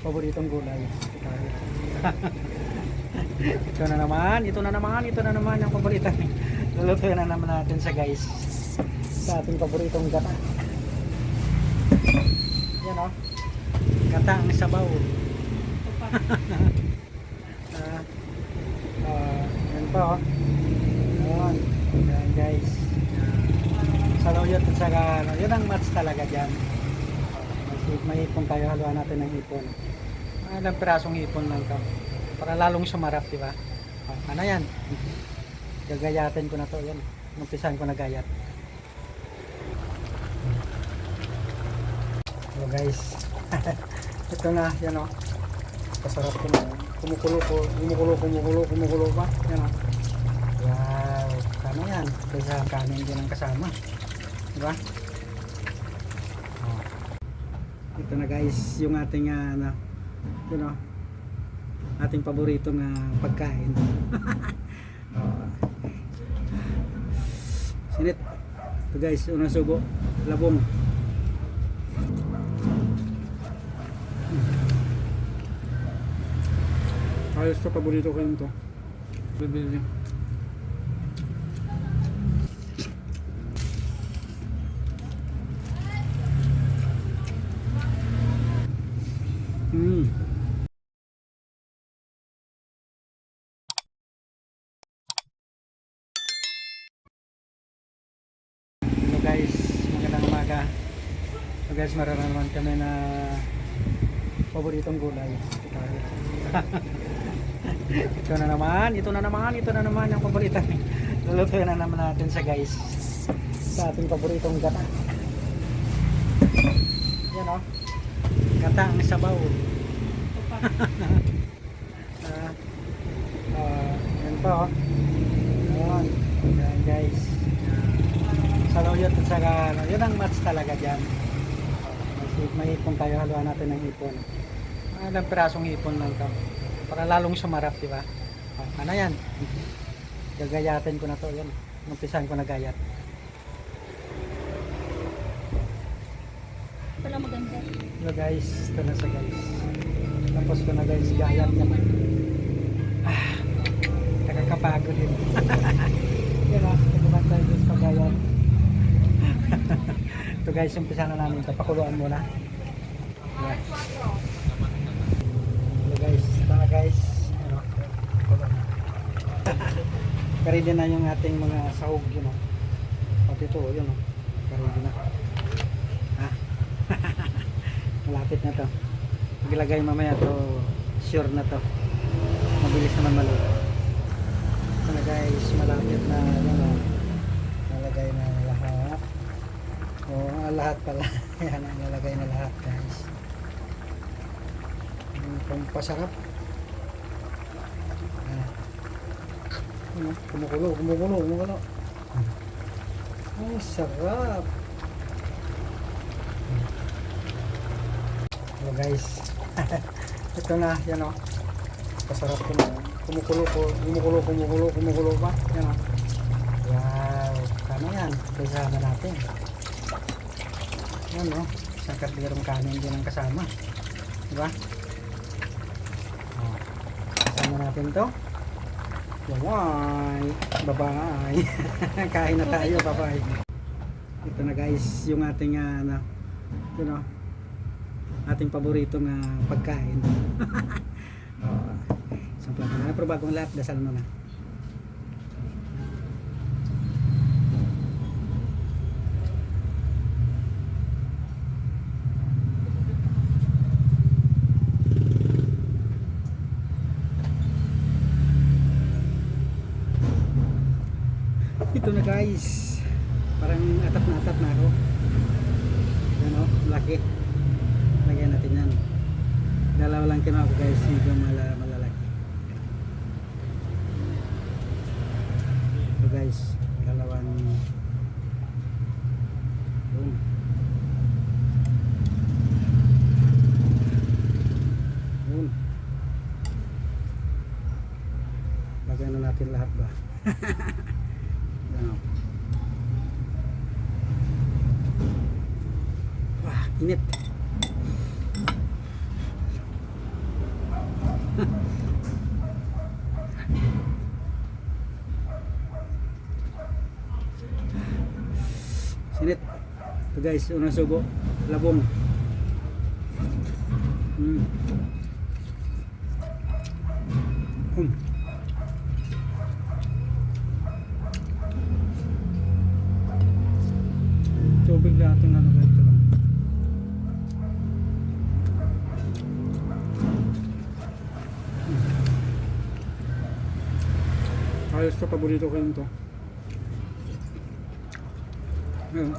paboritong gulay. Ito na naman yung paborito. Lulutuin na naman natin sa guys. Sa ating paboritong gata. Yan o. Gata ang sabaw. Yan pa o. Yan. Yan guys. Saluyot at saka yun ang match talaga dyan. May hipon tayo, haluan natin ng hipon. Ilang pirasong hipon lang to para lalong sumarap, di ba? Ano yan? Gagayatin ko na to, yan. Umpisahan ko na gayat. So guys, ito na, yan o. Kasarap ko na. Kumukulo pa. Yan o. Wow, ano yan? Kaya kanin din ang kasama. Di ba? Ito na guys, yung ating ating paboritong pagkain. Sinit. Ito guys, unang subo, labong. Ayos to, paborito ko yun to. Bibili. Hello guys, magandang umaga. So guys, meron naman kami na paboritong gulay. Ito na naman yung paborito. Lulutuin na naman natin sa guys. Sa ating paboritong gata. Yan o. Gata ang sabaw. Yan pa o. Yan. Yan guys. Saluyot at saka yun ang match talaga dyan. May hipon tayo, haluan natin ng hipon. Ilang pirasong hipon lang to para lalong sumarap, di ba? Ano yan? Gagayatin ko na to, yan. Umpisahan ko na gayat. Wala maganda. Hello guys, ito na sa guys. Tapos ko na guys, gayat naman. Nakakapagod din. Yan o, naman tayo guys pag-gayat. Ito guys, umpisa na namin ito. Pakuluan muna. Yeah. Hello guys, ito na guys. Ano, pakuluan na. Karedy na yung ating mga sahog, yun o. Pati ito, yun o. Karedy na. Malapit na to. Maglagay mamaya to, sure na to. Mabilis naman maluto. Ito na guys, malapit na yun o. Nalagay na lahat. Lahat pala. Yan ang nalagay na lahat guys. Pampasarap. Kumukulo. Ay, sarap. Hello guys. Ito na, yan o. Pasarap ko na. Kumukulo pa. Yan o. Wow. Kano yan? Kasama natin. Yan o. Isang kardirong kanin din ang kasama. Diba? Kasama natin to. Bye-bye. Kain na tayo. Bye-bye. Ito na guys, yung ating ating paboritong pagkain. Sampla na. Pero bagong lahat, dasal mo na. Ito na guys, parang atap na ako. Yan o, laki. Lagyan natin yan. Dalawa lang kinuha ko guys, medyo malalaki. Ito guys, dalawang boom. Boom. Lagyan na natin lahat ba. Wah, init. guys, unang subo, labong. Mm. Tubig natin ano guys, ito lang. Ayos to, paborito ko yun to. Ayan.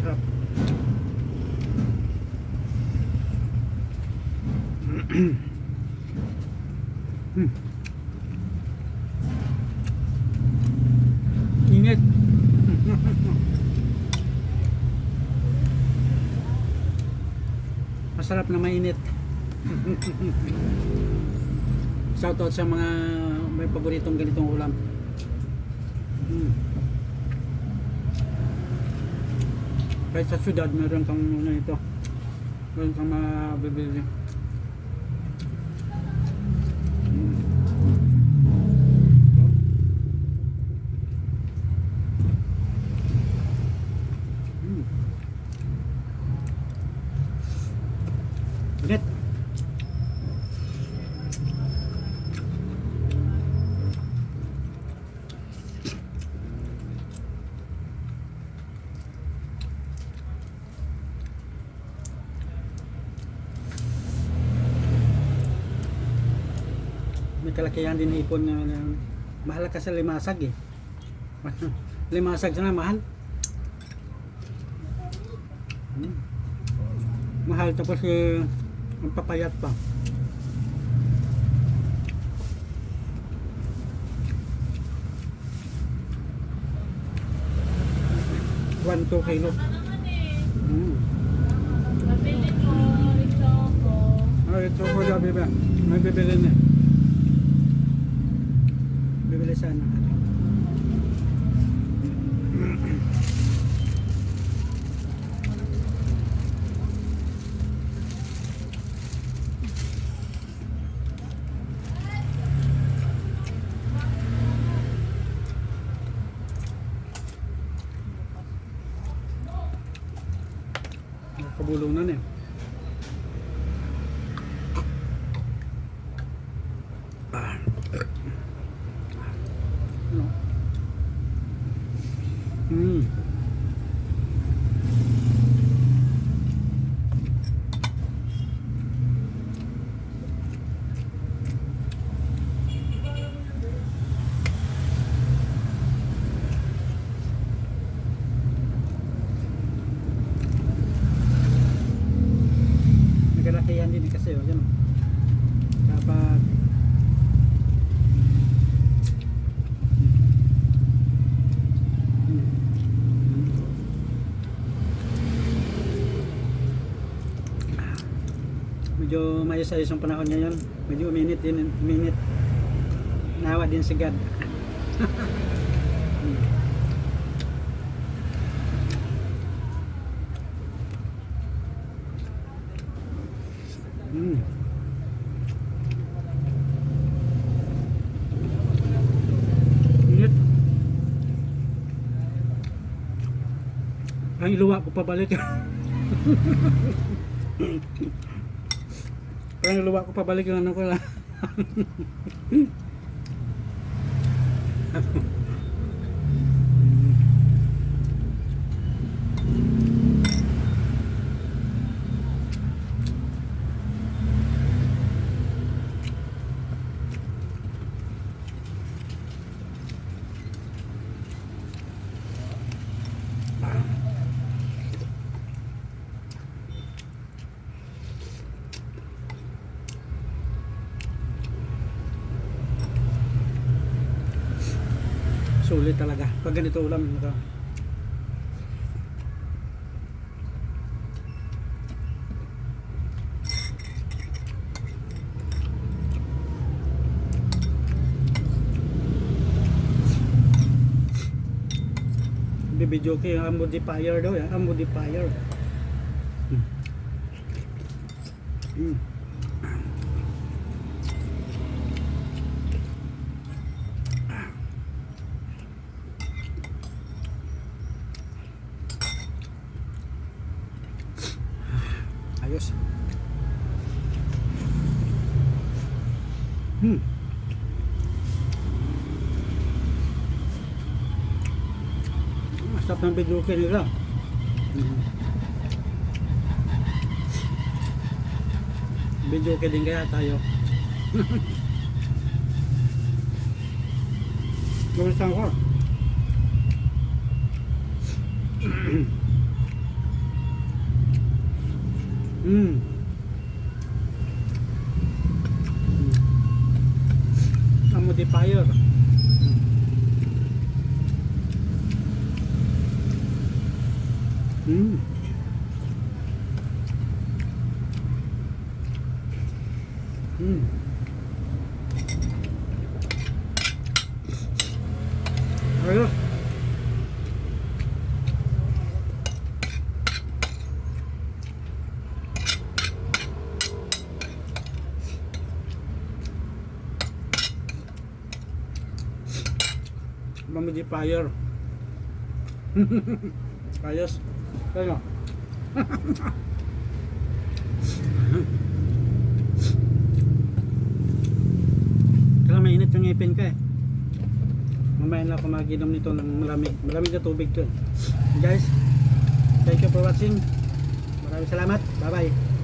Sarap. Init. Masarap na mainit. Shoutout sa mga may paboritong ganitong ulam. Kahit sa syudad meron kang ano ito, meron kang mabibili. Init. May kalakihan din ipon na mahal kasi limasag eh. Limasag sana mahal. Mahal tapos ang papayat pa. 1-2 kilo. Nabili ko, ito ko. Ito ko sabi ba? May bibili na. Bibili sana. Kabulong na eh. Nagkalakihan din kasi oh, yan oh. Dapat medyo mayos-ayos ang panahon ngayon. Medyo uminit din, uminit. Nawa din si God. Init. Ang iluwa ko pabalik. Ang iluwa ko pabalik yung ano ko lang. Sulit talaga pag ganito ulam ito. Bibidyo ko yung amodifier daw yan. Amodifier. Mm. Ayos. Masarap ng bidyoke nila. Bidyoke din kaya tayo. Gusto ko. Amodifier. Ayos. Amodifier. Ayos. Kaya. Kaya mainit yung ngipin ka eh. Mamaya na ako maginom nito ng malamig. Malamig na tubig to. Guys, thank you for watching. Maraming salamat. Bye bye.